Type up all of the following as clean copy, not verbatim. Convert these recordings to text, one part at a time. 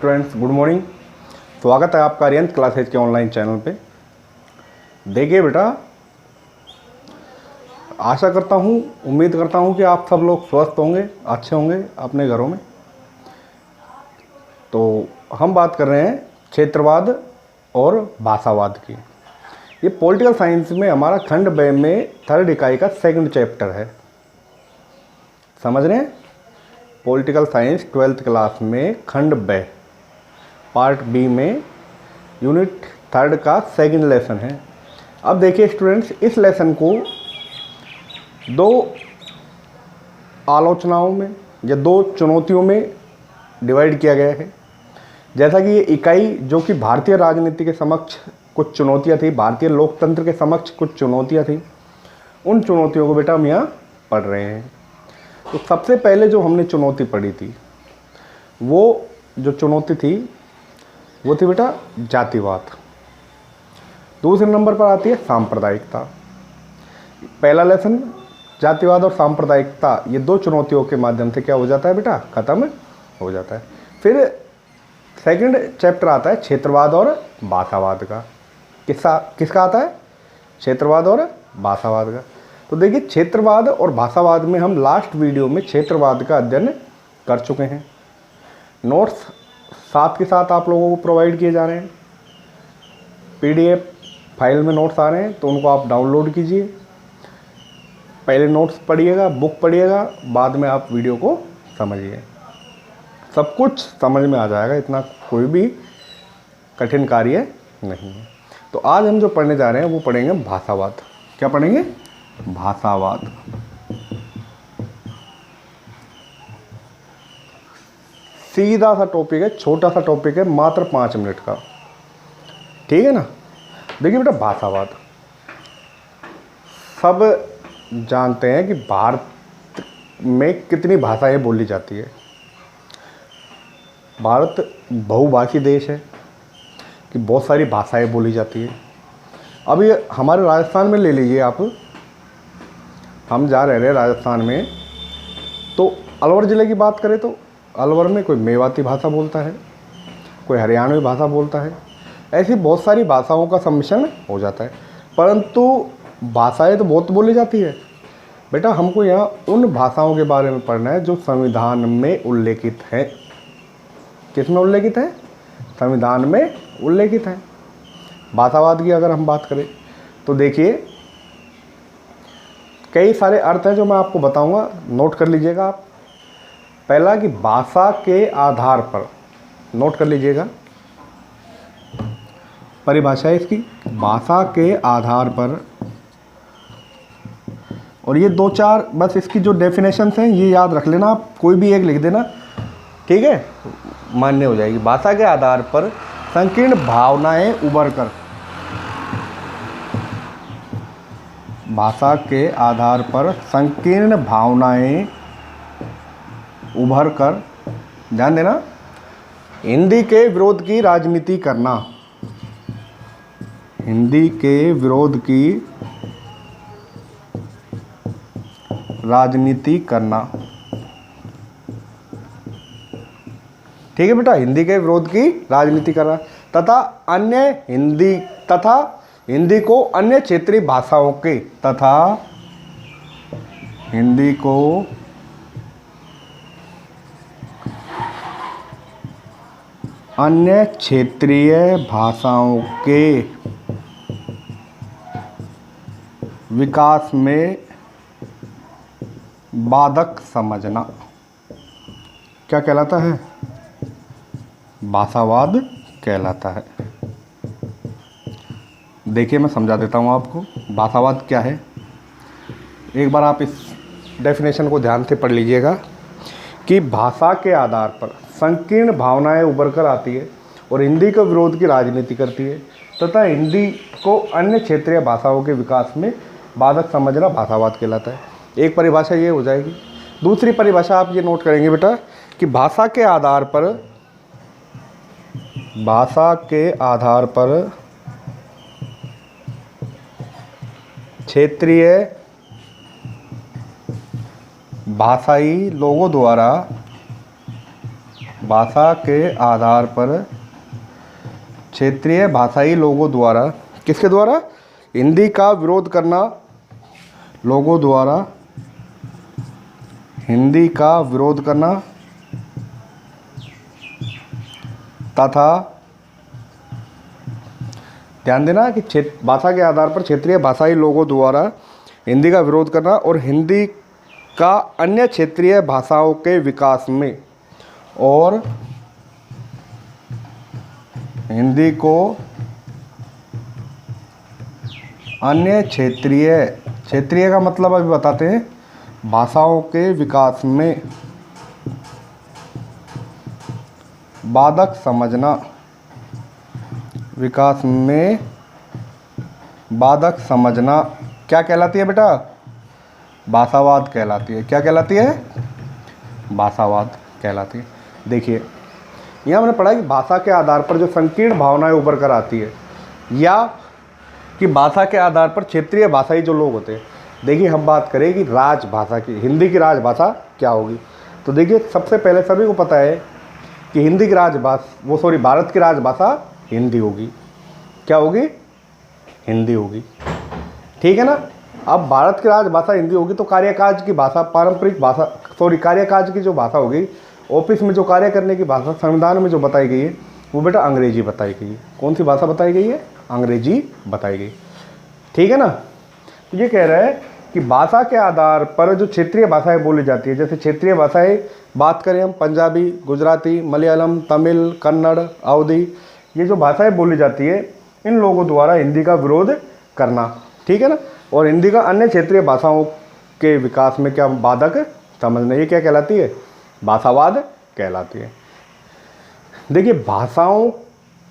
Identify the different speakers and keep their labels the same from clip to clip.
Speaker 1: Students, good morning. स्वागत है आपका आर्यन क्लासेज के ऑनलाइन चैनल पे। देखिए बेटा, आशा करता हूँ, उम्मीद करता हूँ कि आप सब लोग स्वस्थ होंगे, अच्छे होंगे अपने घरों में। तो हम बात कर रहे हैं क्षेत्रवाद और भाषावाद की। ये पॉलिटिकल साइंस में हमारा खंड ब में थर्ड इकाई का सेकंड चैप्टर है। समझ रहे हैं? पॉलिटिकल साइंस 12th क्लास में खंड ब पार्ट बी में यूनिट थर्ड का सेकंड लेसन है। अब देखिए स्टूडेंट्स, इस लेसन को दो आलोचनाओं में या दो चुनौतियों में डिवाइड किया गया है। जैसा कि ये इकाई जो कि भारतीय राजनीति के समक्ष कुछ चुनौतियां थी, भारतीय लोकतंत्र के समक्ष कुछ चुनौतियां थी, उन चुनौतियों को बेटा हम यहाँ पढ़ रहे हैं। तो सबसे पहले जो हमने चुनौती पढ़ी थी, वो जो चुनौती थी वो थी बेटा जातिवाद। दूसरे नंबर पर आती है सांप्रदायिकता। पहला लेसन जातिवाद और सांप्रदायिकता, ये दो चुनौतियों के माध्यम से क्या हो जाता है बेटा, खत्म हो जाता है। फिर सेकंड चैप्टर आता है क्षेत्रवाद और भाषावाद का। किसका आता है? क्षेत्रवाद और भाषावाद का। तो देखिए, क्षेत्रवाद और भाषावाद में हम लास्ट वीडियो में क्षेत्रवाद का अध्ययन कर चुके हैं। नोट्स साथ के साथ आप लोगों को प्रोवाइड किए जा रहे हैं। पीडीएफ फाइल में नोट्स आ रहे हैं, तो उनको आप डाउनलोड कीजिए। पहले नोट्स पढ़िएगा, बुक पढ़िएगा, बाद में आप वीडियो को समझिए। सब कुछ समझ में आ जाएगा, इतना कोई भी कठिन कार्य नहीं है। तो आज हम जो पढ़ने जा रहे हैं वो पढ़ेंगे भाषावाद। क्या पढ़ेंगे? भाषावाद। सीधा सा टॉपिक है, छोटा सा टॉपिक है, मात्र 5 मिनट का। ठीक है ना? देखिए बेटा, भाषावाद सब जानते हैं कि भारत में कितनी भाषाएं बोली जाती है। भारत बहुभाषी देश है कि बहुत सारी भाषाएं बोली जाती है। अब ये हमारे राजस्थान में ले लीजिए आप, हम जा रहे हैं राजस्थान में, तो अलवर ज़िले की बात करें तो अलवर में कोई मेवाती भाषा बोलता है, कोई हरियाणवी भाषा बोलता है। ऐसी बहुत सारी भाषाओं का सम्मिश्रण हो जाता है, परंतु भाषाएं तो बहुत बोली जाती है। बेटा, हमको यहाँ उन भाषाओं के बारे में पढ़ना है जो संविधान में उल्लेखित है। किस में उल्लेखित है? संविधान में उल्लेखित है। भाषावाद की अगर हम बात करें तो देखिए, कई सारे अर्थ हैं जो मैं आपको बताऊंगा, नोट कर लीजिएगा आप। पहला कि भाषा के आधार पर, नोट कर लीजिएगा परिभाषा है इसकी, भाषा के आधार पर। और ये 2-4 बस इसकी जो डेफिनेशंस हैं ये याद रख लेना आप, कोई भी एक लिख देना, ठीक है, मान्य हो जाएगी। भाषा के आधार पर संकीर्ण भावनाएं उभर कर, भाषा के आधार पर संकीर्ण भावनाएं उभर कर, ध्यान देना, हिंदी के विरोध की राजनीति करना, हिंदी के विरोध की राजनीति करना। ठीक है बेटा, हिंदी के विरोध की राजनीति करना तथा हिंदी को अन्य क्षेत्रीय भाषाओं के हिंदी को अन्य क्षेत्रीय भाषाओं के विकास में बाधक समझना। क्या कहलाता है? भाषावाद कहलाता है। देखिए, मैं समझा देता हूँ आपको भाषावाद क्या है। एक बार आप इस डेफिनेशन को ध्यान से पढ़ लीजिएगा कि भाषा के आधार पर संकीर्ण भावनाएं उभर कर आती है और हिंदी के विरोध की राजनीति करती है तथा हिंदी को अन्य क्षेत्रीय भाषाओं के विकास में बाधक समझना भाषावाद कहलाता है। एक परिभाषा ये हो जाएगी। दूसरी परिभाषा आप ये नोट करेंगे बेटा कि भाषा के आधार पर क्षेत्रीय भाषाई लोगों द्वारा भाषा के आधार पर क्षेत्रीय भाषाई लोगों द्वारा, किसके द्वारा, हिंदी का विरोध करना, लोगों द्वारा हिंदी का विरोध करना तथा, ध्यान देना कि भाषा के आधार पर क्षेत्रीय भाषाई लोगों द्वारा हिंदी का विरोध करना और हिंदी का अन्य क्षेत्रीय भाषाओं के विकास में, और हिंदी को अन्य क्षेत्रीय का मतलब अभी बताते हैं, भाषाओं के विकास में बाधक समझना, विकास में बाधक समझना क्या कहलाती है बेटा, भाषावाद कहलाती है। क्या कहलाती है, भाषावाद कहलाती है। देखिए यहाँ हमने पढ़ा कि भाषा के आधार पर जो संकीर्ण भावनाएं उभर कर आती है, या कि भाषा के आधार पर क्षेत्रीय भाषाई जो लोग होते हैं। देखिए हम बात करें कि राजभाषा की, हिंदी की राजभाषा क्या होगी, तो देखिए सबसे पहले सभी को पता है कि हिंदी की राजभाषा, भारत की राजभाषा हिंदी होगी। क्या होगी, हिंदी होगी, ठीक है ना। अब भारत की राजभाषा हिंदी होगी तो कार्यकाज की भाषा, पारंपरिक भाषा, कार्यकाज की जो भाषा होगी, ऑफिस में जो कार्य करने की भाषा संविधान में जो बताई गई है वो बेटा अंग्रेजी बताई गई है। कौन सी भाषा बताई गई है, अंग्रेजी बताई गई, ठीक है ना। तो ये कह रहा है कि भाषा के आधार पर जो क्षेत्रीय भाषाएं बोली जाती है, जैसे क्षेत्रीय भाषाएं बात करें हम, पंजाबी, गुजराती, मलयालम, तमिल, कन्नड़, अवधी, ये जो भाषाएं बोली जाती है, इन लोगों द्वारा हिंदी का विरोध करना, ठीक है ना, और हिंदी का अन्य क्षेत्रीय भाषाओं के विकास में क्या बाधक समझना, ये क्या कहलाती है, भाषावाद कहलाती है। देखिए भाषाओं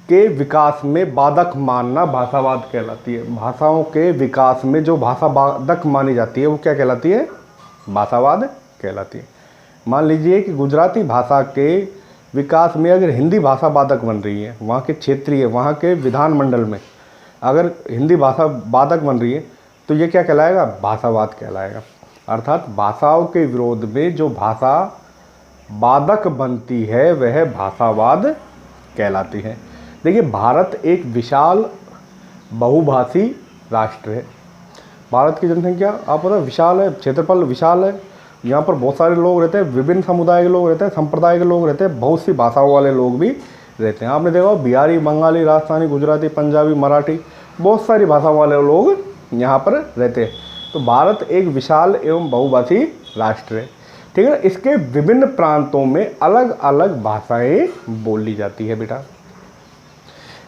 Speaker 1: के विकास में बाधक मानना भाषावाद कहलाती है। भाषाओं के विकास में जो भाषा बाधक मानी जाती है वो क्या कहलाती है, भाषावाद कहलाती है। मान लीजिए कि गुजराती भाषा के विकास में अगर हिंदी भाषा बाधक बन रही है, वहाँ के क्षेत्रीय, वहाँ के विधानमंडल में अगर हिंदी भाषा बाधक बन रही है तो ये क्या कहलाएगा, भाषावाद कहलाएगा। अर्थात भाषाओं के विरोध में जो भाषा बाधक बनती है वह भाषावाद कहलाती है। देखिए भारत एक विशाल बहुभाषी राष्ट्र है। भारत की जनसंख्या आप पता विशाल है, क्षेत्रफल विशाल है, यहाँ पर बहुत सारे लोग रहते हैं, विभिन्न समुदाय के लोग रहते हैं, संप्रदाय के लोग रहते हैं, बहुत सी भाषाओं वाले लोग भी रहते हैं। आपने देखा बिहारी, बंगाली, राजस्थानी, गुजराती, पंजाबी, मराठी, बहुत सारी भाषाओं वाले लोग यहाँ पर रहते हैं। तो भारत एक विशाल एवं बहुभाषी राष्ट्र है, ठीक है। इसके विभिन्न प्रांतों में अलग अलग भाषाएं बोली जाती है बेटा,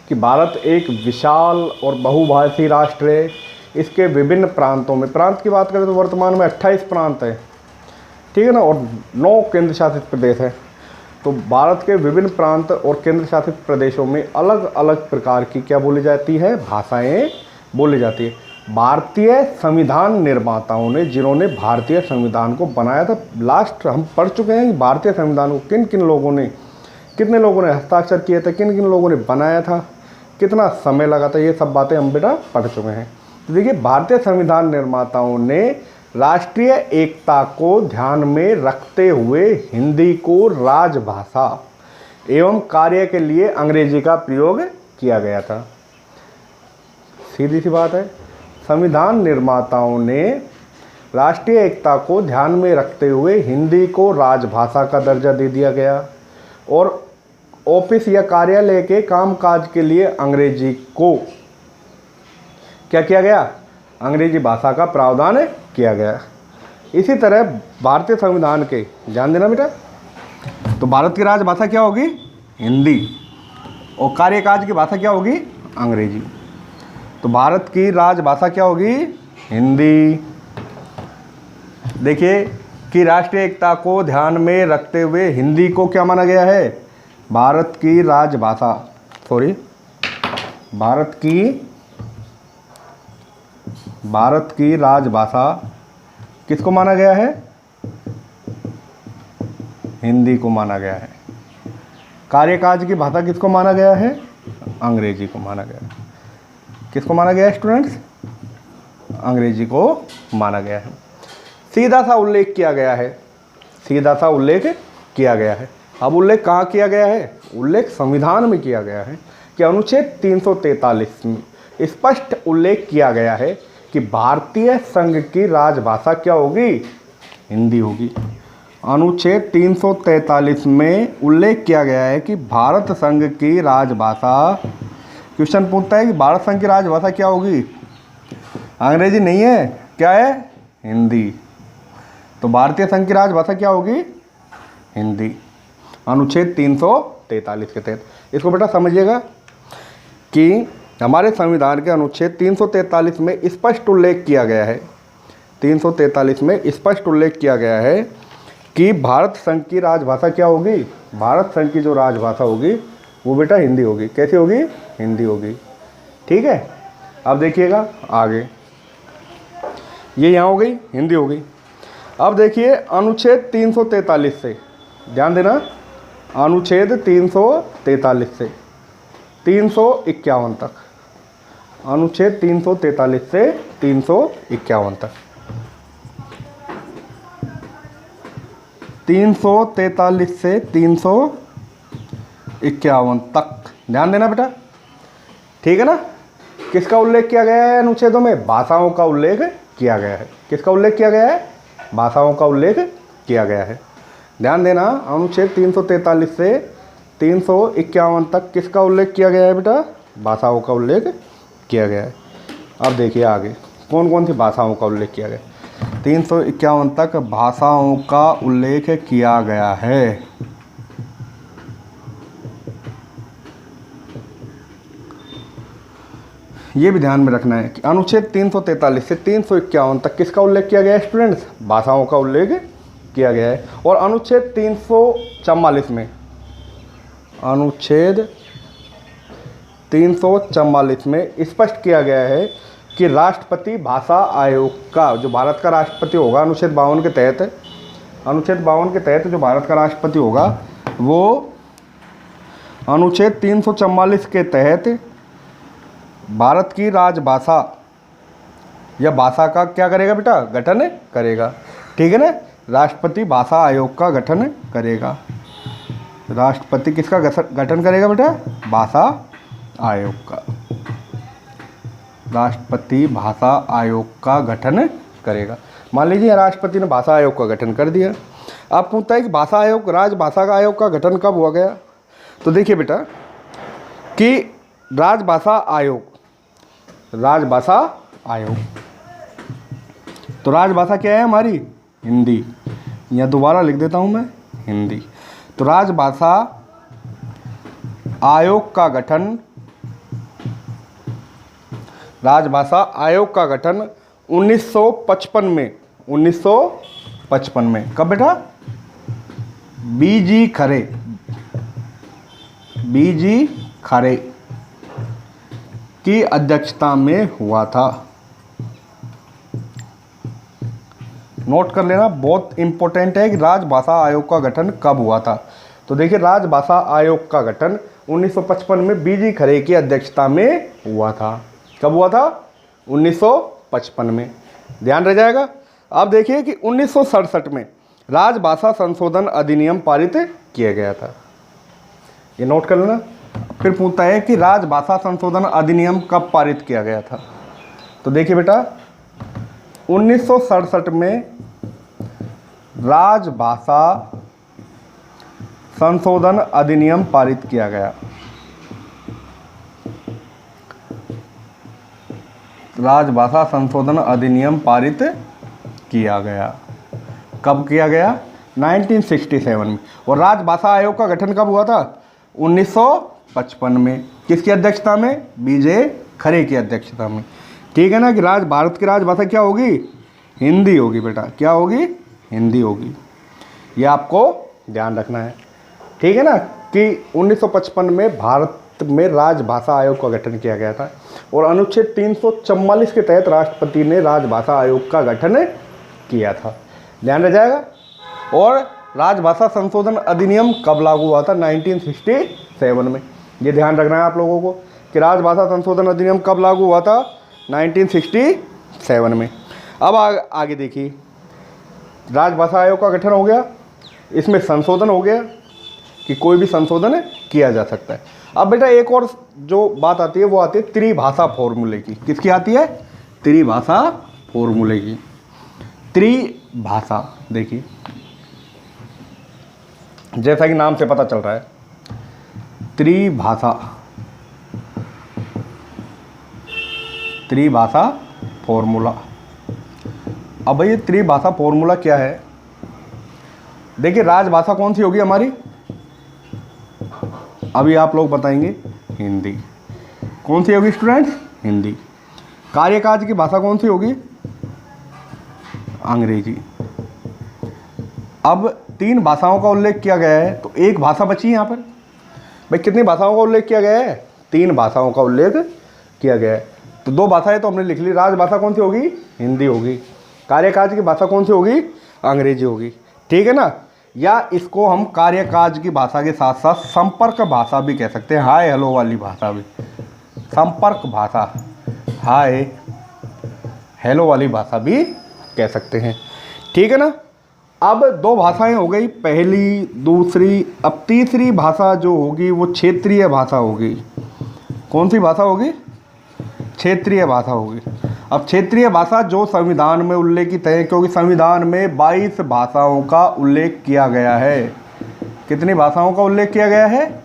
Speaker 1: कि भारत एक विशाल और बहुभाषी राष्ट्र है। इसके विभिन्न प्रांतों में, प्रांत की बात करें तो वर्तमान में 28 प्रांत है, ठीक है ना, और 9 केंद्र शासित प्रदेश है। तो भारत के विभिन्न प्रांत और केंद्र शासित प्रदेशों में अलग अलग प्रकार की क्या बोली जाती है, भाषाएं बोली जाती है। भारतीय संविधान निर्माताओं ने, जिन्होंने भारतीय संविधान को बनाया था, लास्ट हम पढ़ चुके हैं कि भारतीय संविधान को किन किन लोगों ने, कितने लोगों ने हस्ताक्षर किए थे, किन किन लोगों ने बनाया था, कितना समय लगा था, ये सब बातें हम बेटा पढ़ चुके हैं। तो देखिए भारतीय संविधान निर्माताओं ने राष्ट्रीय एकता को ध्यान में रखते हुए हिंदी को राजभाषा एवं कार्य के लिए अंग्रेजी का प्रयोग किया गया था। सीधी सी बात है, संविधान निर्माताओं ने राष्ट्रीय एकता को ध्यान में रखते हुए हिंदी को राजभाषा का दर्जा दे दिया गया और ऑफिस या कार्यालय के कामकाज के लिए अंग्रेजी को क्या किया गया, अंग्रेजी भाषा का प्रावधान किया गया। इसी तरह भारतीय संविधान के, ध्यान देना बेटा, तो भारत की राजभाषा क्या होगी, हिंदी, और कार्यकाज की भाषा क्या होगी, अंग्रेजी। तो भारत की राजभाषा क्या होगी, हिंदी। देखिए कि राष्ट्रीय एकता को ध्यान में रखते हुए हिंदी को क्या माना गया है, भारत की राजभाषा, भारत की राजभाषा किसको माना गया है, हिंदी को माना गया है। कार्यकाज की भाषा किसको माना गया है, अंग्रेजी को माना गया है। किसको माना गया है स्टूडेंट्स, अंग्रेजी को माना गया है। सीधा सा उल्लेख किया गया है, सीधा सा उल्लेख किया गया है। अब उल्लेख कहाँ किया गया है? उल्लेख संविधान में किया गया है कि अनुच्छेद 343 में स्पष्ट उल्लेख किया गया है कि भारतीय संघ की राजभाषा क्या होगी? हिंदी होगी। अनुच्छेद 343 में उल्लेख किया गया है कि भारत संघ की राजभाषा, क्वेश्चन पूछता है कि भारत संघ की राजभाषा क्या होगी? अंग्रेजी नहीं है, क्या है? हिंदी। तो भारतीय संघ की राजभाषा क्या होगी? हिंदी। अनुच्छेद 343 के तहत इसको बेटा समझिएगा कि हमारे संविधान के अनुच्छेद 343 में स्पष्ट उल्लेख किया गया है, 343 में स्पष्ट उल्लेख किया गया है कि भारत संघ की राजभाषा क्या होगी? भारत संघ की जो राजभाषा होगी वो बेटा हिंदी होगी। कैसी होगी? हिंदी होगी। ठीक है, अब देखिएगा आगे, ये यहाँ हो गई, हिंदी हो गई। अब देखिए अनुच्छेद 343 से, ध्यान देना, अनुच्छेद 343 से 351 तक, अनुच्छेद 343 से 351 तक, 343 से 351 तक ध्यान देना बेटा। ठीक है ना? किसका उल्लेख किया गया है अनुच्छेदों में? भाषाओं का उल्लेख किया गया है। किसका उल्लेख किया गया है? भाषाओं का उल्लेख किया गया है। ध्यान देना, अनुच्छेद 343 से 351 तक किसका उल्लेख किया गया है बेटा? भाषाओं का उल्लेख किया गया है। अब देखिए आगे कौन कौन सी भाषाओं का उल्लेख किया गया। 351 तक भाषाओं का उल्लेख किया गया है। ये भी ध्यान में रखना है कि अनुच्छेद 343 से 351 तक किसका उल्लेख किया गया है स्टूडेंट्स? भाषाओं का उल्लेख किया गया है। और अनुच्छेद 344 में, अनुच्छेद 344 में स्पष्ट किया गया है कि राष्ट्रपति भाषा आयोग का, जो भारत का राष्ट्रपति होगा अनुच्छेद 52 के तहत, अनुच्छेद 52 के तहत जो भारत का राष्ट्रपति होगा वो अनुच्छेद 344 के तहत भारत की राजभाषा या भाषा का क्या करेगा बेटा? गठन करेगा। ठीक है ना? राष्ट्रपति भाषा आयोग का गठन करेगा। राष्ट्रपति किसका गठन करेगा बेटा? भाषा आयोग का। राष्ट्रपति भाषा आयोग का गठन करेगा। मान लीजिए राष्ट्रपति ने भाषा आयोग का गठन कर दिया। आप पूछता है कि भाषा आयोग, राजभाषा का आयोग का गठन कब हुआ गया? तो देखिए बेटा कि राजभाषा आयोग, राजभाषा आयोग, तो राजभाषा क्या है हमारी? हिंदी। या दोबारा लिख देता हूं मैं, हिंदी। तो राजभाषा आयोग का गठन, राजभाषा आयोग का गठन 1955 में, 1955 में। कब बेटा? बीजी खरे, बीजी खरे की अध्यक्षता में हुआ था। नोट कर लेना, बहुत इंपॉर्टेंट है कि राजभाषा आयोग का गठन कब हुआ था। तो देखिए राजभाषा आयोग का गठन 1955 में बीजी खरे की अध्यक्षता में हुआ था। कब हुआ था? 1955 में। ध्यान रह जाएगा। अब देखिए कि 1967 में राजभाषा संशोधन अधिनियम पारित किया गया था। ये नोट कर लेना। फिर पूछता है कि राजभाषा संशोधन अधिनियम कब पारित किया गया था? तो देखिए बेटा 1967 में राजभाषा संशोधन अधिनियम पारित किया गया। राजभाषा संशोधन अधिनियम पारित किया गया। कब किया गया? 1967 में। और राजभाषा आयोग का गठन कब हुआ था? 1955 में। किसकी अध्यक्षता में? बीजे खरे की अध्यक्षता में। ठीक है ना? कि भारत की राजभाषा क्या होगी? हिंदी होगी बेटा। क्या होगी? हिंदी होगी। ये आपको ध्यान रखना है। ठीक है ना? कि 1955 में भारत में राजभाषा आयोग का गठन किया गया था और अनुच्छेद 344 के तहत राष्ट्रपति ने राजभाषा आयोग का गठन किया था। ध्यान रह जाएगा। और राजभाषा संशोधन अधिनियम कब लागू हुआ था? 1967 में। ये ध्यान रखना है आप लोगों को कि राजभाषा संशोधन अधिनियम कब लागू हुआ था? 1967 में। अब आगे देखिए, राजभाषा आयोग का गठन हो गया, इसमें संशोधन हो गया। कि कोई भी संशोधन किया जा सकता है। अब बेटा एक और जो बात आती है वो आती है त्रिभाषा फॉर्मूले की। किसकी आती है? त्रिभाषा फॉर्मूले की। त्रिभाषा देखिए, जैसा कि नाम से पता चल रहा है, त्रिभाषा, त्रिभाषा फॉर्मूला। अब ये त्रिभाषा फॉर्मूला क्या है? देखिए, राजभाषा कौन सी होगी हमारी? अभी आप लोग बताएंगे, हिंदी। कौन सी होगी स्टूडेंट्स? हिंदी। कार्यकाज की भाषा कौन सी होगी? अंग्रेजी। अब 3 भाषाओं का उल्लेख किया गया है, तो एक भाषा बची यहाँ पर। भाई कितनी भाषाओं का उल्लेख किया गया है? 3 भाषाओं का उल्लेख किया गया है। तो 2 भाषाएं तो हमने लिख ली। राजभाषा कौन सी होगी? हिंदी होगी। कार्यकाज की भाषा कौन सी होगी? अंग्रेजी होगी। ठीक है ना? या इसको हम कार्यकाज की भाषा के साथ साथ संपर्क भाषा भी कह सकते हैं। हाय हेलो वाली भाषा भी, संपर्क भाषा, हाय हेलो वाली भाषा भी कह सकते हैं। ठीक है ना? अब 2 भाषाएं हो गई, पहली दूसरी। अब तीसरी भाषा जो होगी वो क्षेत्रीय भाषा होगी। कौन सी भाषा होगी? क्षेत्रीय भाषा होगी। अब क्षेत्रीय भाषा जो संविधान में उल्लेखित है, क्योंकि संविधान में 22 भाषाओं का उल्लेख किया गया है। कितनी भाषाओं का उल्लेख किया गया है?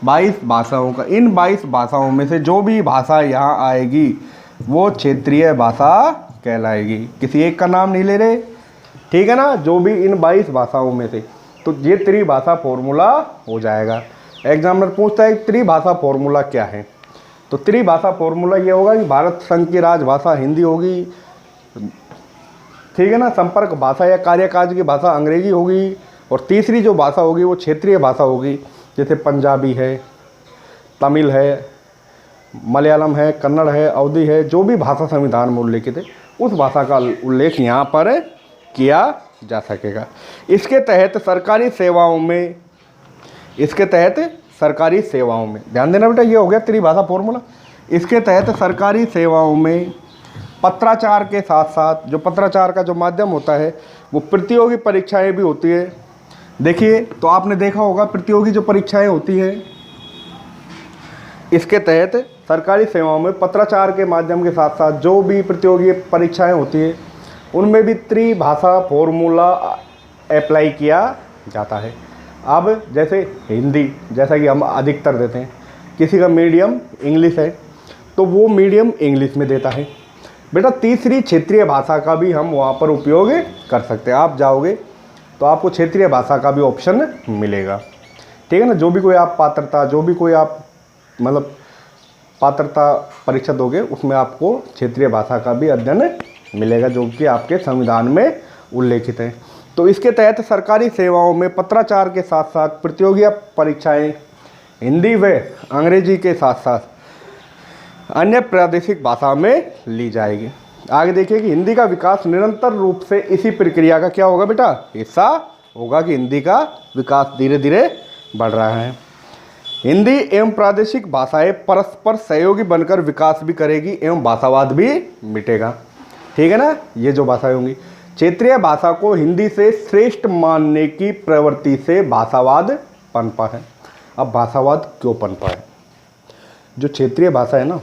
Speaker 1: 22 भाषाओं का। इन 22 भाषाओं में से जो भी भाषा यहाँ आएगी वो क्षेत्रीय भाषा कहलाएगी। किसी एक का नाम नहीं ले रहे, ठीक है ना? जो भी इन 22 भाषाओं में से, तो ये त्रिभाषा फॉर्मूला हो जाएगा। एग्जामिनर पूछता है त्रिभाषा फॉर्मूला क्या है? तो त्रिभाषा फॉर्मूला ये होगा कि भारत संघ की राजभाषा हिंदी होगी, ठीक है ना? संपर्क भाषा या कार्यकाज की भाषा अंग्रेजी होगी, और तीसरी जो भाषा होगी वो क्षेत्रीय भाषा होगी। जैसे पंजाबी है, तमिल है, मलयालम है, कन्नड़ है, अवधी है, जो भी भाषा संविधान में उल्लेखित है उस भाषा का उल्लेख यहाँ पर किया जा सकेगा। इसके तहत सरकारी सेवाओं में, सरकारी सेवाओं में ध्यान देना बेटा, ये हो गया त्रिभाषा फॉर्मूला। इसके तहत सरकारी सेवाओं में पत्राचार के साथ साथ, जो पत्राचार का जो माध्यम होता है वो प्रतियोगी परीक्षाएं भी होती है। देखिए, तो आपने देखा होगा प्रतियोगी जो परीक्षाएं होती हैं, इसके तहत सरकारी सेवाओं में पत्राचार के माध्यम के साथ साथ जो भी प्रतियोगी परीक्षाएं होती हैं उनमें भी त्रिभाषा फॉर्मूला अप्लाई किया जाता है। अब जैसे हिंदी, जैसा कि हम अधिकतर देते हैं, किसी का मीडियम इंग्लिश है तो वो मीडियम इंग्लिश में देता है। बेटा तीसरी क्षेत्रीय भाषा का भी हम वहाँ पर उपयोग कर सकते हैं। आप जाओगे तो आपको क्षेत्रीय भाषा का भी ऑप्शन मिलेगा, ठीक है ना? जो भी कोई आप पात्रता, जो भी कोई आप मतलब पात्रता परीक्षा दोगे उसमें आपको क्षेत्रीय भाषा का भी अध्ययन मिलेगा, जो कि आपके संविधान में उल्लेखित है। तो इसके तहत सरकारी सेवाओं में पत्राचार के साथ साथ प्रतियोगी परीक्षाएं हिंदी व अंग्रेजी के साथ साथ अन्य प्रादेशिक भाषा में ली जाएगी। आगे देखिए कि हिंदी का विकास निरंतर रूप से इसी प्रक्रिया का क्या होगा बेटा? हिस्सा होगा कि हिंदी का विकास धीरे धीरे बढ़ रहा है। हिंदी एवं प्रादेशिक भाषाएं परस्पर सहयोगी बनकर विकास भी करेगी एवं भाषावाद भी मिटेगा, ठीक है ना? ये जो भाषाएं होंगी, क्षेत्रीय भाषा को हिंदी से श्रेष्ठ मानने की प्रवृत्ति से भाषावाद पनपा है। अब भाषावाद क्यों पनपा है? जो क्षेत्रीय भाषा है ना,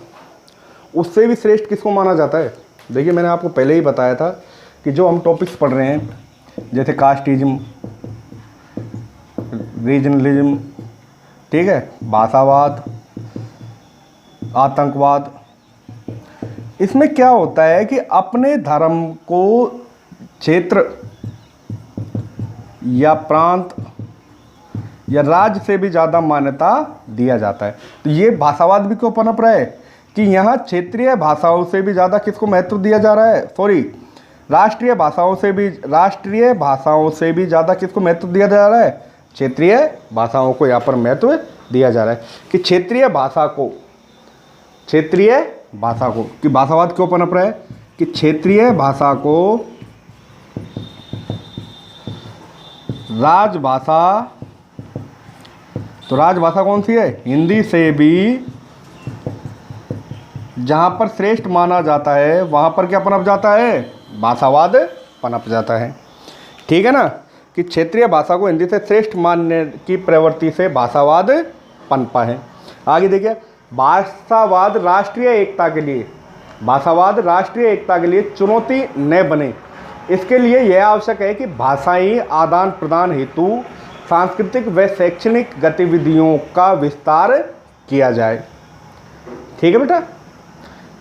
Speaker 1: उससे भी श्रेष्ठ किसको माना जाता है? देखिए, मैंने आपको पहले ही बताया था कि जो हम टॉपिक्स पढ़ रहे हैं, जैसे कास्टिज्म, रीजनलिज्म, ठीक है, भाषावाद, आतंकवाद, इसमें क्या होता है कि अपने धर्म को क्षेत्र या प्रांत या राज्य से भी ज़्यादा मान्यता दिया जाता है। तो ये भाषावाद भी क्यों पनप रहा है कि यहाँ क्षेत्रीय भाषाओं से भी ज़्यादा किसको महत्व दिया जा रहा है? सॉरी, राष्ट्रीय भाषाओं से भी ज़्यादा किसको महत्व दिया जा रहा है? क्षेत्रीय भाषाओं को यहाँ पर महत्व दिया जा रहा है कि क्षेत्रीय भाषा को कि भाषावाद क्यों पनप रहा है कि क्षेत्रीय भाषा को राजभाषा, तो राजभाषा कौन सी है? हिंदी से भी जहाँ पर श्रेष्ठ माना जाता है वहाँ पर क्या पनप जाता है? भाषावाद पनप जाता है, ठीक है ना? कि क्षेत्रीय भाषा को हिंदी से श्रेष्ठ मानने की प्रवृत्ति से भाषावाद पनपा है। आगे देखिए, भाषावाद राष्ट्रीय एकता के लिए, भाषावाद राष्ट्रीय एकता के लिए चुनौती न बने, इसके लिए यह आवश्यक है कि भाषाई आदान प्रदान हेतु सांस्कृतिक व शैक्षणिक गतिविधियों का विस्तार किया जाए। ठीक है बेटा,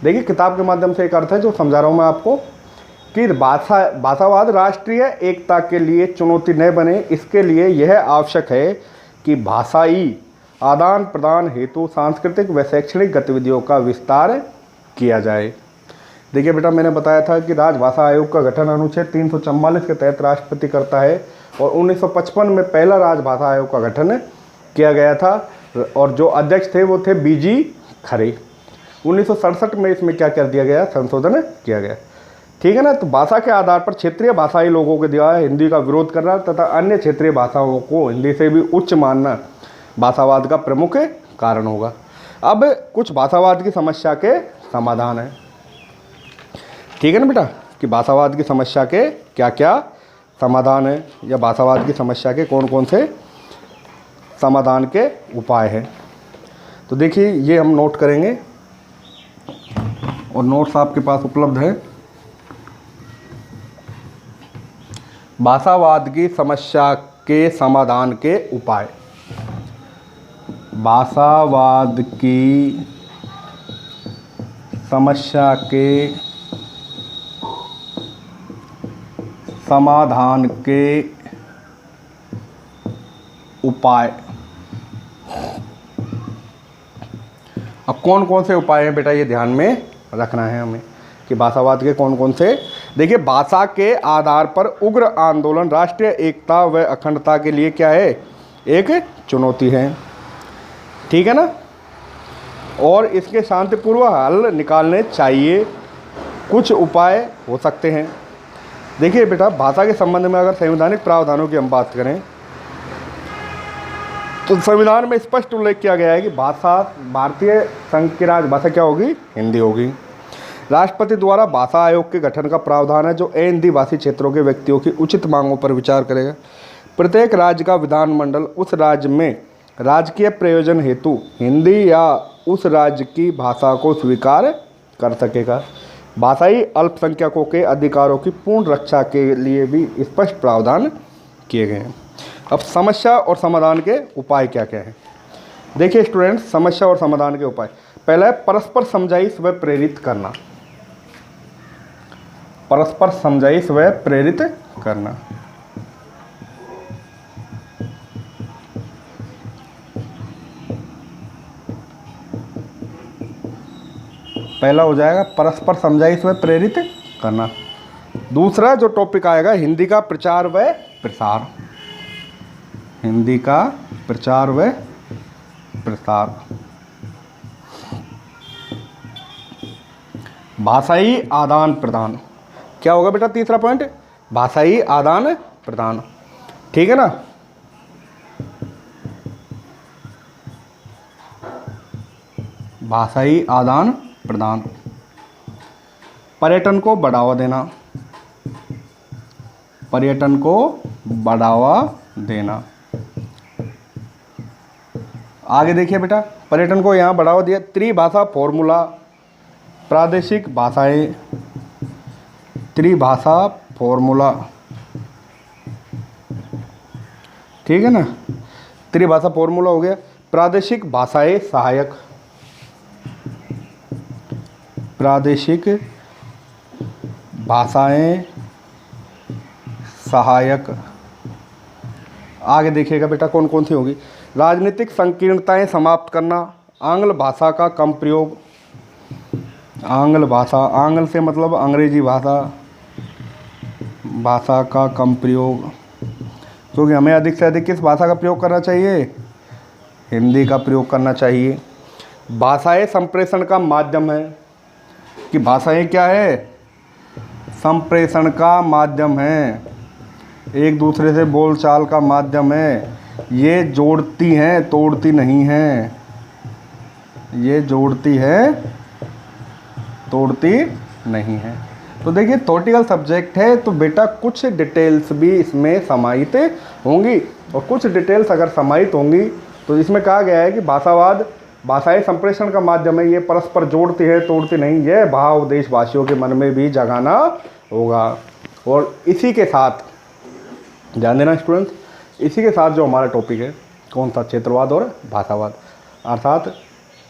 Speaker 1: देखिए किताब के माध्यम से एक अर्थ है जो समझा रहा हूँ मैं आपको कि भाषावाद राष्ट्रीय एकता के लिए चुनौती न बने, इसके लिए यह आवश्यक है कि भाषाई आदान प्रदान हेतु सांस्कृतिक व शैक्षणिक गतिविधियों का विस्तार किया जाए। देखिए बेटा, मैंने बताया था कि राजभाषा आयोग का गठन अनुच्छेद 344 के तहत राष्ट्रपति करता है और 1955 में पहला राजभाषा आयोग का गठन किया गया था और जो अध्यक्ष थे वो थे बीजी खरे। 1967 में इसमें क्या कर दिया गया, संशोधन किया गया। ठीक है ना। तो भाषा के आधार पर क्षेत्रीय भाषाई लोगों के द्वारा हिंदी का विरोध करना तथा अन्य क्षेत्रीय भाषाओं को हिंदी से भी उच्च मानना भाषावाद का प्रमुख कारण होगा। अब कुछ भाषावाद की समस्या के समाधान है। ठीक है ना बेटा, कि भाषावाद की समस्या के क्या क्या समाधान है या भाषावाद की समस्या के कौन कौन से समाधान के उपाय हैं। तो देखिए ये हम नोट करेंगे और नोट्स आपके पास उपलब्ध है। भाषावाद की समस्या के समाधान के उपाय। भाषावाद की समस्या के समाधान के उपाय। अब कौन कौन से उपाय हैं बेटा, ये ध्यान में रखना है हमें कि भाषावाद के कौन कौन से। देखिए, भाषा के आधार पर उग्र आंदोलन राष्ट्रीय एकता व अखंडता के लिए क्या है, एक चुनौती है। ठीक है ना। और इसके शांतिपूर्व हल निकालने चाहिए। कुछ उपाय हो सकते हैं। देखिए बेटा, भाषा के संबंध में अगर संवैधानिक प्रावधानों की हम बात करें तो संविधान में स्पष्ट उल्लेख किया गया है कि भाषा भारतीय संघ की राजभाषा क्या होगी, हिंदी होगी। राष्ट्रपति द्वारा भाषा आयोग के गठन का प्रावधान है जो हिंदी भाषी क्षेत्रों के व्यक्तियों की उचित मांगों पर विचार करेगा। प्रत्येक राज्य का विधानमंडल उस राज्य में राजकीय प्रयोजन हेतु हिंदी या उस राज्य की भाषा को स्वीकार कर सकेगा। भाषाई अल्पसंख्यकों के अधिकारों की पूर्ण रक्षा के लिए भी स्पष्ट प्रावधान किए गए हैं। अब समस्या और समाधान के उपाय क्या क्या हैं। देखिए स्टूडेंट्स, समस्या और समाधान के उपाय। पहला है परस्पर समझाइश व प्रेरित करना। परस्पर समझाइश व प्रेरित करना। पहला हो जाएगा परस्पर समझाइश व प्रेरित करना। दूसरा जो टॉपिक आएगा, हिंदी का प्रचार व प्रसार। हिंदी का प्रचार व प्रसार। भाषाई आदान प्रदान। क्या होगा बेटा तीसरा पॉइंट, भाषाई आदान प्रदान। ठीक है ना। भाषाई आदान प्रदान। पर्यटन को बढ़ावा देना। पर्यटन को बढ़ावा देना। आगे देखिए बेटा, पर्यटन को यहाँ बढ़ावा दिया। त्रिभाषा फॉर्मूला। प्रादेशिक भाषाएं। त्रिभाषा फॉर्मूला। ठीक है ना। त्रिभाषा फॉर्मूला हो गया। प्रादेशिक भाषाएं सहायक। प्रादेशिक भाषाएं सहायक। आगे देखिएगा बेटा कौन कौन सी होगी। राजनीतिक संकीर्णताएं समाप्त करना। आंग्ल भाषा का कम प्रयोग। आंग्ल भाषा, आंग्ल से मतलब अंग्रेजी भाषा, भाषा का कम प्रयोग। क्योंकि हमें अधिक से अधिक किस भाषा का प्रयोग करना चाहिए, हिंदी का प्रयोग करना चाहिए। भाषाएं संप्रेषण का माध्यम है, कि भाषाएं क्या है, संप्रेषण का माध्यम है, एक दूसरे से बोलचाल का माध्यम है। ये जोड़ती हैं, तोड़ती नहीं हैं। ये जोड़ती है, तोड़ती नहीं है। तो देखिए थ्योरेटिकल सब्जेक्ट है तो बेटा कुछ डिटेल्स भी इसमें समाहित होंगी, और कुछ डिटेल्स अगर समाहित होंगी तो इसमें कहा गया है कि भाषावाद भाषाई संप्रेषण का माध्यम है, ये परस्पर जोड़ती है तोड़ती नहीं, यह भाव देशवासियों के मन में भी जगाना होगा। और इसी के साथ ध्यान देना स्टूडेंट्स, इसी के साथ जो हमारा टॉपिक है कौन सा, क्षेत्रवाद और भाषावाद, अर्थात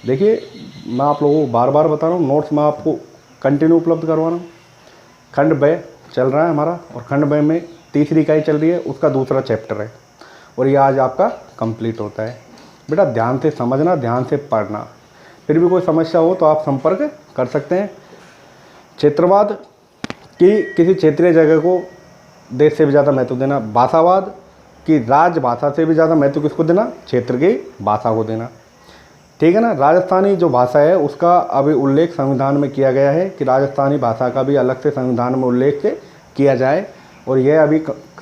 Speaker 1: देखिए मैं आप लोगों को बार बार बता रहा हूँ, नोट्स में आपको कंटिन्यू उपलब्ध करवा रहा हूँ। खंड ब चल रहा है हमारा, और खंड ब में तीसरी इकाई चल रही है, उसका दूसरा चैप्टर है, और ये आज आपका कंप्लीट होता है। बेटा ध्यान से समझना, ध्यान से पढ़ना, फिर भी कोई समस्या हो तो आप संपर्क कर सकते हैं। क्षेत्रवाद की किसी क्षेत्रीय जगह को देश से भी ज़्यादा महत्व देना, भाषावाद की राजभाषा से भी ज़्यादा महत्व किसको देना, क्षेत्र की भाषा को देना, ठीक है ना। राजस्थानी जो भाषा है उसका अभी उल्लेख संविधान में किया गया है कि राजस्थानी भाषा का भी अलग से संविधान में उल्लेख किया जाए, और यह अभी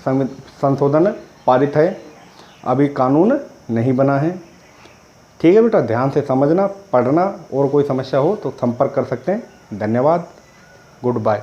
Speaker 1: संशोधन पारित है, अभी कानून नहीं बना है, ठीक है बेटा। ध्यान से समझना, पढ़ना, और कोई समस्या हो तो संपर्क कर सकते हैं। धन्यवाद, गुड बाय।